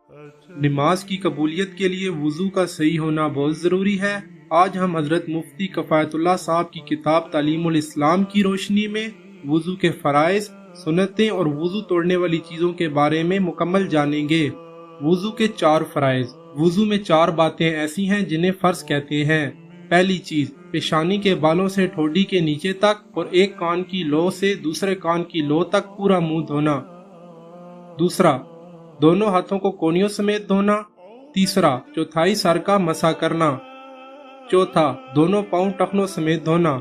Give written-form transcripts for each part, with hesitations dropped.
نماز کی قبولیت کے لیے وضو کا صحیح ہونا بہت ضروری ہے۔ آج ہم حضرت مفتی کفایت اللہ صاحب کی کتاب تعلیم الاسلام کی روشنی میں وضو کے فرائض، سنتیں اور وضو توڑنے والی چیزوں کے بارے میں مکمل جانیں گے۔ وضو کے 4 فرائض۔ وضو میں 4 باتیں ایسی ہیں جنہیں فرض کہتے ہیں۔ پہلی چیز، پیشانی کے بالوں سے ٹھوڈی کے نیچے تک اور ایک کان کی لو سے دوسرے کان کی لو تک پورا منہ دھونا۔ دوسرا، دونوں ہاتھوں کو کونیوں سمیت دھونا۔ تیسرا، چوتھائی سر کا مسح کرنا۔ چوتھا، دونوں پاؤں ٹخنوں سمیت دھونا۔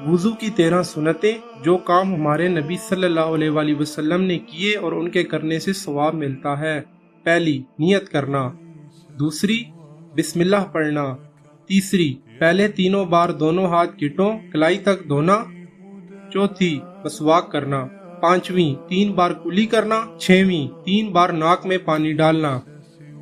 وضو کی 13 سنتیں، جو کام ہمارے نبی صلی اللہ علیہ وآلہ وسلم نے کیے اور ان کے کرنے سے ثواب ملتا ہے۔ پہلی، نیت کرنا۔ دوسری، بسم اللہ پڑھنا۔ تیسری، پہلے تینوں بار دونوں ہاتھ گھٹوں کلائی تک دھونا۔ چوتھی، مسواک کرنا۔ پانچویں، 3 بار کلی کرنا۔ چھویں، 3 بار ناک میں پانی ڈالنا۔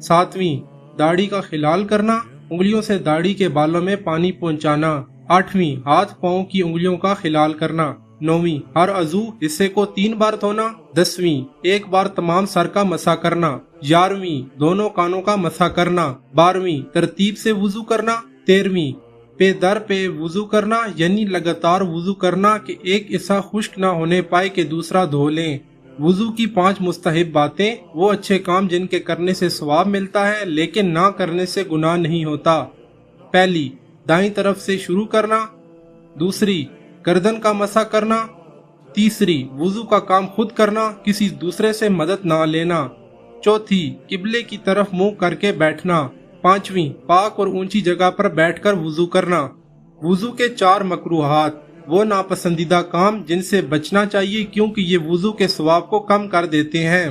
ساتویں، داڑھی کا خلال کرنا، انگلیوں سے داڑھی کے بالوں میں پانی پہنچانا۔ آٹھویں، ہاتھ پاؤں کی انگلیوں کا خلال کرنا۔ نویں، ہر عضو حصے کو 3 بار دھونا۔ 10ویں، 1 بار تمام سر کا مسح کرنا۔ 11ویں، دونوں کانوں کا مسح کرنا۔ 12ویں، ترتیب سے وضو کرنا۔ 13ویں، پے در پہ وضو کرنا، یعنی لگاتار وضو کرنا کہ ایک حصہ خشک نہ ہونے پائے کہ دوسرا دھو لیں۔ وضو کی 5 مستحب باتیں، وہ اچھے کام جن کے کرنے سے ثواب ملتا ہے لیکن نہ کرنے سے گناہ نہیں ہوتا۔ پہلی، دائیں طرف سے شروع کرنا۔ دوسری، گردن کا مسح کرنا۔ تیسری، وضو کا کام خود کرنا، کسی دوسرے سے مدد نہ لینا۔ چوتھی، قبلے کی طرف منہ کر کے بیٹھنا۔ پانچویں، پاک اور اونچی جگہ پر بیٹھ کر وضو کرنا۔ وضو کے 4 مکروہات، وہ ناپسندیدہ کام جن سے بچنا چاہیے کیونکہ یہ وضو کے ثواب کو کم کر دیتے ہیں۔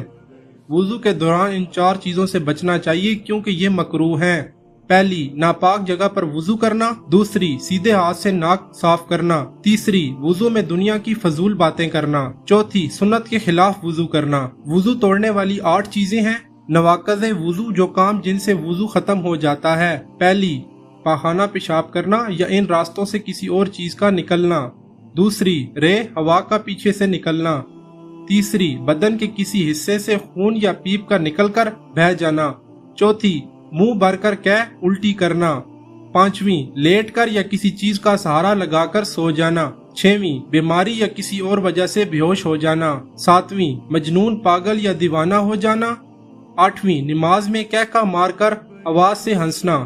وضو کے دوران ان 4 چیزوں سے بچنا چاہیے کیونکہ یہ مکروہ ہیں۔ پہلی، ناپاک جگہ پر وضو کرنا۔ دوسری، سیدھے ہاتھ سے ناک صاف کرنا۔ تیسری، وضو میں دنیا کی فضول باتیں کرنا۔ چوتھی، سنت کے خلاف وضو کرنا۔ وضو توڑنے والی 8 چیزیں ہیں۔ نواقض وضو، جو کام جن سے وضو ختم ہو جاتا ہے۔ پہلی، پاخانہ پیشاب کرنا یا ان راستوں سے کسی اور چیز کا نکلنا۔ دوسری، ہوا کا پیچھے سے نکلنا۔ تیسری، بدن کے کسی حصے سے خون یا پیپ کا نکل کر بہہ جانا۔ چوتھی، منہ بھر کر الٹی کرنا۔ پانچویں، لیٹ کر یا کسی چیز کا سہارا لگا کر سو جانا۔ چھویں، بیماری یا کسی اور وجہ سے بے ہوش ہو جانا۔ ساتویں، مجنون، پاگل یا دیوانہ ہو جانا۔ آٹھویں، نماز میں کہکا مار کر آواز سے ہنسنا۔